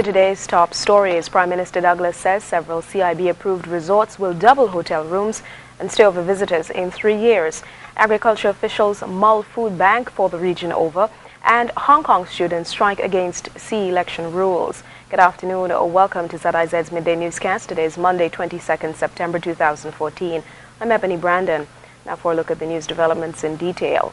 to today's top stories. Prime Minister Douglas says several CIB-approved resorts will double hotel rooms and stopover visitors in 3 years. Agriculture officials mull food bank for the region over, and Hong Kong students strike against C-election rules. Good afternoon or welcome to ZIZ's Midday Newscast. Today is Monday, 22nd September 2014. I'm Ebony Brandon. Now for a look at the news developments in detail.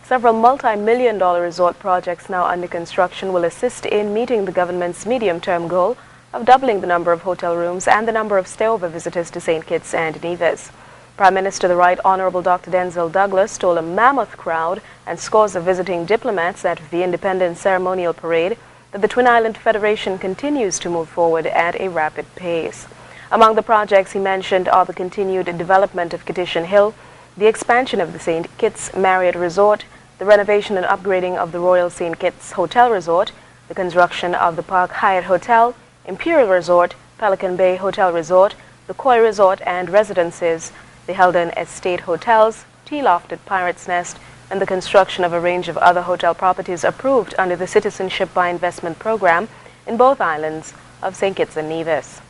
Several multi-million-dollar resort projects now under construction will assist in meeting the government's medium-term goal of doubling the number of hotel rooms and the number of stayover visitors to St. Kitts and Nevis. Prime Minister the Right Honourable Dr. Denzil Douglas told a mammoth crowd and scores of visiting diplomats at the Independence Ceremonial Parade that the Twin Island Federation continues to move forward at a rapid pace. Among the projects he mentioned are the continued development of Kittition Hill, the expansion of the St. Kitts Marriott Resort, the renovation and upgrading of the Royal St. Kitts Hotel Resort, the construction of the Park Hyatt Hotel, Imperial Resort, Pelican Bay Hotel Resort, the Koi Resort and Residences, the Heldon Estate Hotels, Tea Loft at Pirates Nest, and the construction of a range of other hotel properties approved under the Citizenship by Investment Program in both islands of St. Kitts and Nevis.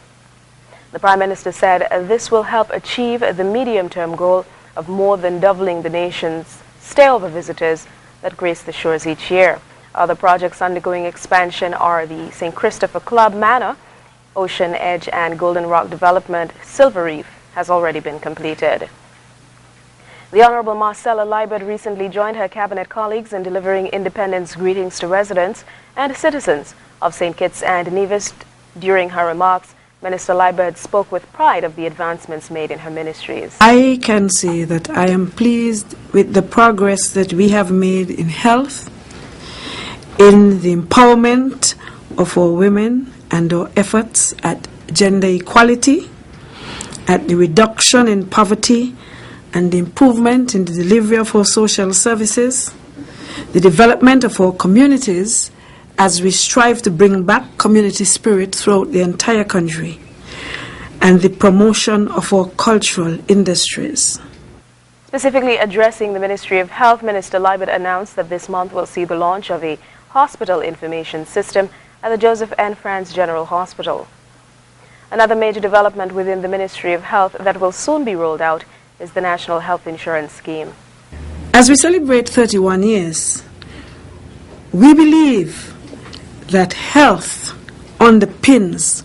The Prime Minister said this will help achieve the medium-term goal of more than doubling the nation's stayover visitors that grace the shores each year. Other projects undergoing expansion are the St. Christopher Club Manor, Ocean Edge and Golden Rock development. Silver Reef has already been completed. The Honourable Marcella Liebert recently joined her cabinet colleagues in delivering independence greetings to residents and citizens of St. Kitts and Nevis. During her remarks, Minister Liebert spoke with pride of the advancements made in her ministries. I can say that I am pleased with the progress that we have made in health, in the empowerment of our women and our efforts at gender equality, at the reduction in poverty and the improvement in the delivery of our social services, the development of our communities as we strive to bring back community spirit throughout the entire country, and the promotion of our cultural industries. Specifically addressing the Ministry of Health, Minister Liebert announced that this month will see the launch of a hospital information system at the Joseph N. Franz General Hospital. Another major development within the Ministry of Health that will soon be rolled out is the National Health Insurance Scheme. As we celebrate 31 years, we believe that health underpins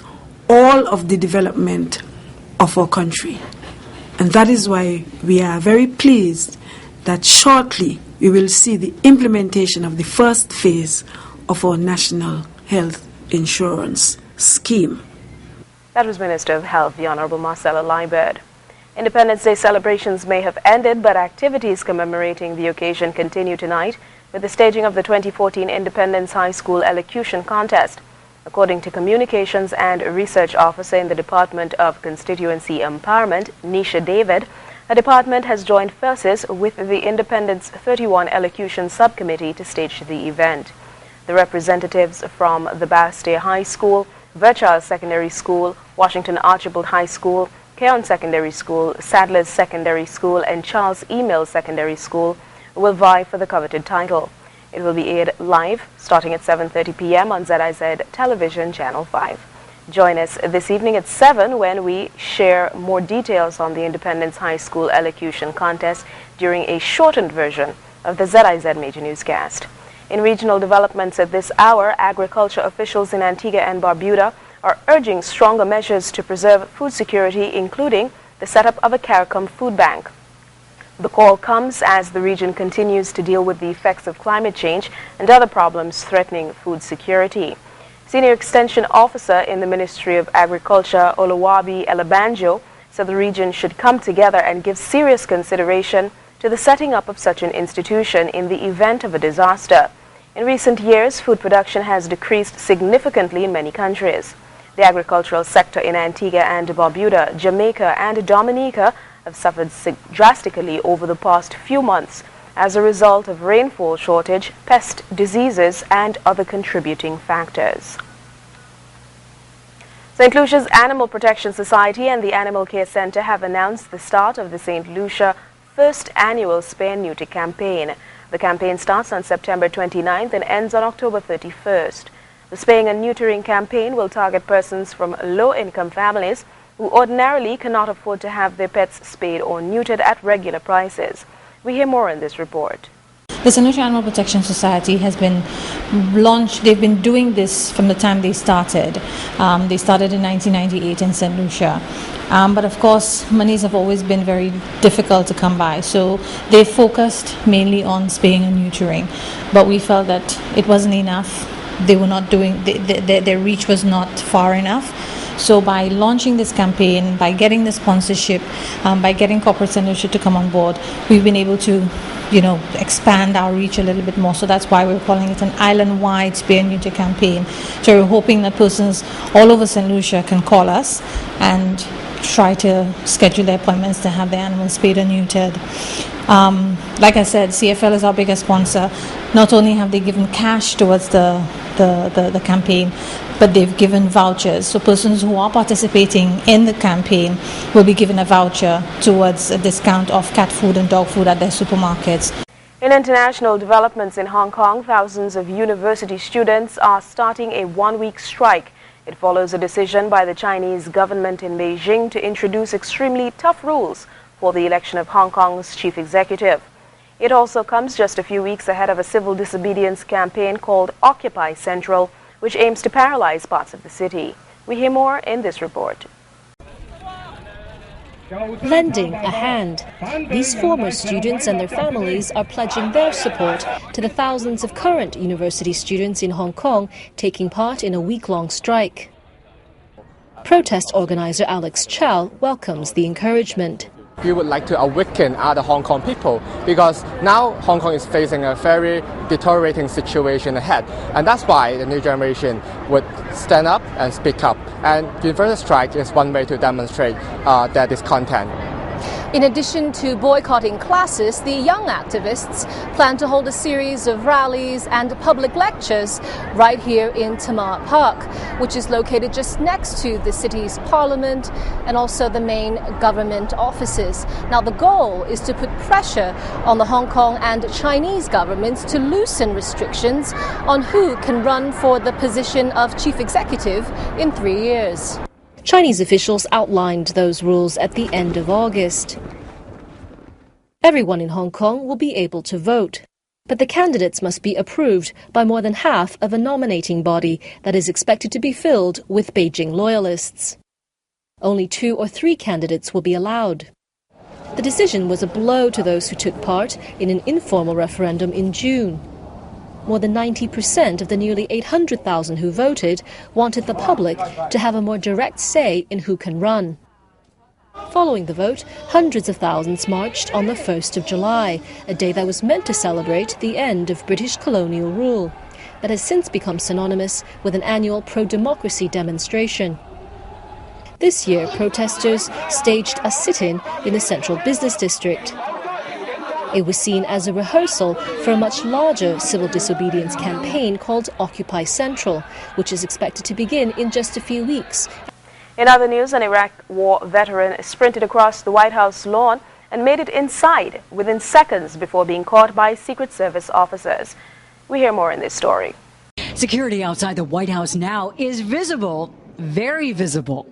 all of the development of our country. And that is why we are very pleased that shortly we will see the implementation of the first phase of our National Health Insurance Scheme. That was Minister of Health, the Honourable Marcella Liebert. Independence Day celebrations may have ended, but activities commemorating the occasion continue tonight with the staging of the 2014 Independence High School Elocution Contest. According to Communications and Research Officer in the Department of Constituency Empowerment, Nisha David, the department has joined forces with the Independence 31 Elocution Subcommittee to stage the event. The representatives from the Bastille High School, Virchow Secondary School, Washington Archibald High School, Keon Secondary School, Sadler's Secondary School, and Charles E. Mills Secondary School will vie for the coveted title. It will be aired live starting at 7:30 p.m. on ZIZ Television Channel 5. Join us this evening at 7 when we share more details on the Independence High School Elocution Contest during a shortened version of the ZIZ Major Newscast. In regional developments at this hour, agriculture officials in Antigua and Barbuda are urging stronger measures to preserve food security, including the setup of a CARICOM food bank. The call comes as the region continues to deal with the effects of climate change and other problems threatening food security. Senior Extension Officer in the Ministry of Agriculture, Oluwabi Elabanjo, said the region should come together and give serious consideration to the setting up of such an institution in the event of a disaster. In recent years, food production has decreased significantly in many countries. The agricultural sector in Antigua and Barbuda, Jamaica and Dominica have suffered drastically over the past few months as a result of rainfall shortage, pest diseases, and other contributing factors. St. Lucia's Animal Protection Society and the Animal Care Center have announced the start of the St. Lucia first annual Spay and Neuter campaign. The campaign starts on September 29th and ends on October 31st. The spaying and neutering campaign will target persons from low-income families who ordinarily cannot afford to have their pets spayed or neutered at regular prices. We hear more in this report. The St. Lucia Animal Protection Society has been launched. They've been doing this from the time they started. They started in 1998 in St. Lucia. But of course, monies have always been very difficult to come by. So they focused mainly on spaying and neutering. But we felt that it wasn't enough. They were not doing, their reach was not far enough. So by launching this campaign, by getting the sponsorship, by getting corporate St. Lucia to come on board, we've been able to expand our reach a little bit more. So that's why we're calling it an island-wide spay and neuter campaign. So we're hoping that persons all over St. Lucia can call us and try to schedule their appointments to have their animals spayed and neutered. Like I said, CFL is our biggest sponsor. Not only have they given cash towards the campaign, but they've given vouchers. So persons who are participating in the campaign will be given a voucher towards a discount of cat food and dog food at their supermarkets. In international developments in Hong Kong, thousands of university students are starting a one-week strike. It follows a decision by the Chinese government in Beijing to introduce extremely tough rules for the election of Hong Kong's chief executive. It also comes just a few weeks ahead of a civil disobedience campaign called Occupy Central, which aims to paralyze parts of the city. We hear more in this report. Lending a hand. These former students and their families are pledging their support to the thousands of current university students in Hong Kong taking part in a week-long strike. Protest organizer Alex Chow welcomes the encouragement. We would like to awaken other Hong Kong people because now Hong Kong is facing a very deteriorating situation ahead, and that's why the new generation would stand up and speak up. And university strike is one way to demonstrate their discontent. In addition to boycotting classes, the young activists plan to hold a series of rallies and public lectures right here in Tamar Park, which is located just next to the city's parliament and also the main government offices. Now, the goal is to put pressure on the Hong Kong and Chinese governments to loosen restrictions on who can run for the position of chief executive in 3 years. Chinese officials outlined those rules at the end of August. Everyone in Hong Kong will be able to vote, but the candidates must be approved by more than half of a nominating body that is expected to be filled with Beijing loyalists. Only 2 or 3 candidates will be allowed. The decision was a blow to those who took part in an informal referendum in June. More than 90% of the nearly 800,000 who voted wanted the public to have a more direct say in who can run. Following the vote, hundreds of thousands marched on the 1st of July, a day that was meant to celebrate the end of British colonial rule, that has since become synonymous with an annual pro-democracy demonstration. This year, protesters staged a sit-in in the central business district. It was seen as a rehearsal for a much larger civil disobedience campaign called Occupy Central, which is expected to begin in just a few weeks. In other news, an Iraq war veteran sprinted across the White House lawn and made it inside within seconds before being caught by Secret Service officers. We hear more in this story. Security outside the White House now is visible, very visible.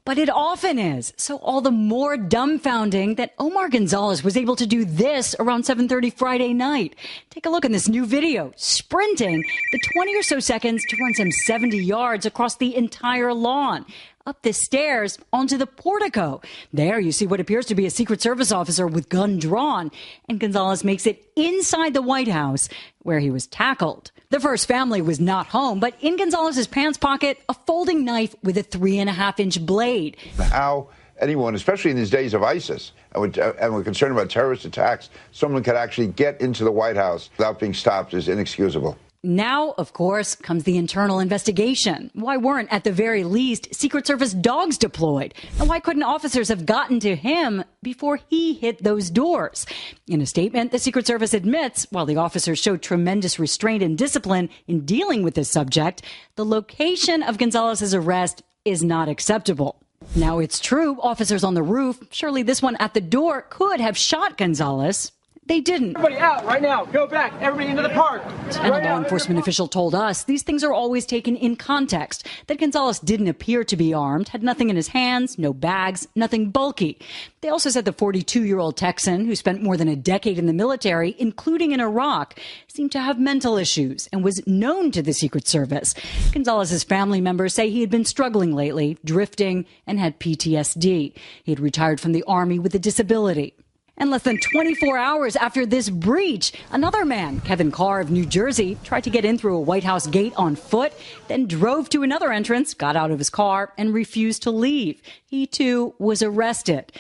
But it often is, so all the more dumbfounding that Omar Gonzalez was able to do this around 7:30 Friday night. Take a look in this new video, sprinting the 20 or so seconds to run some 70 yards across the entire lawn, up the stairs onto the portico. There you see what appears to be a Secret Service officer with gun drawn, and Gonzalez makes it inside the White House, where he was tackled. The first family was not home, but in Gonzalez's pants pocket, a folding knife with a 3.5-inch blade. How anyone, especially in these days of ISIS, and we're concerned about terrorist attacks, someone could actually get into the White House without being stopped is inexcusable. Now, of course, comes the internal investigation. Why weren't, at the very least, Secret Service dogs deployed? And why couldn't officers have gotten to him before he hit those doors? In a statement, the Secret Service admits, while the officers showed tremendous restraint and discipline in dealing with this subject, the location of Gonzalez's arrest is not acceptable. Now, it's true, officers on the roof, surely this one at the door, could have shot Gonzalez. they didn't. Everybody out right now. Go back. Everybody into the park. And a law enforcement official told us these things are always taken in context, that Gonzalez didn't appear to be armed, had nothing in his hands, no bags, nothing bulky. They also said the 42-year-old Texan, who spent more than a decade in the military, including in Iraq, seemed to have mental issues and was known to the Secret Service. Gonzalez's family members say he had been struggling lately, drifting, and had PTSD. He had retired from the Army with a disability. And less than 24 hours after this breach, another man, Kevin Carr of New Jersey, tried to get in through a White House gate on foot, then drove to another entrance, got out of his car, and refused to leave. He, too, was arrested.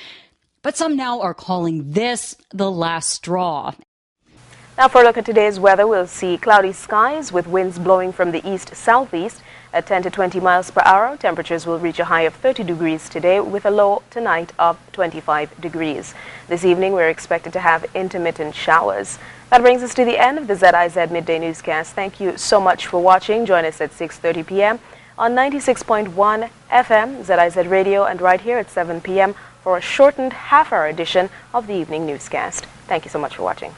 But some now are calling this the last straw. Now for a look at today's weather, we'll see cloudy skies with winds blowing from the east-southeast at 10 to 20 miles per hour. Temperatures will reach a high of 30 degrees today with a low tonight of 25 degrees. This evening we're expected to have intermittent showers. That brings us to the end of the ZIZ Midday newscast. Thank you so much for watching. Join us at 6:30 p.m. on 96.1 FM, ZIZ Radio, and right here at 7 p.m. for a shortened half-hour edition of the evening newscast. Thank you so much for watching.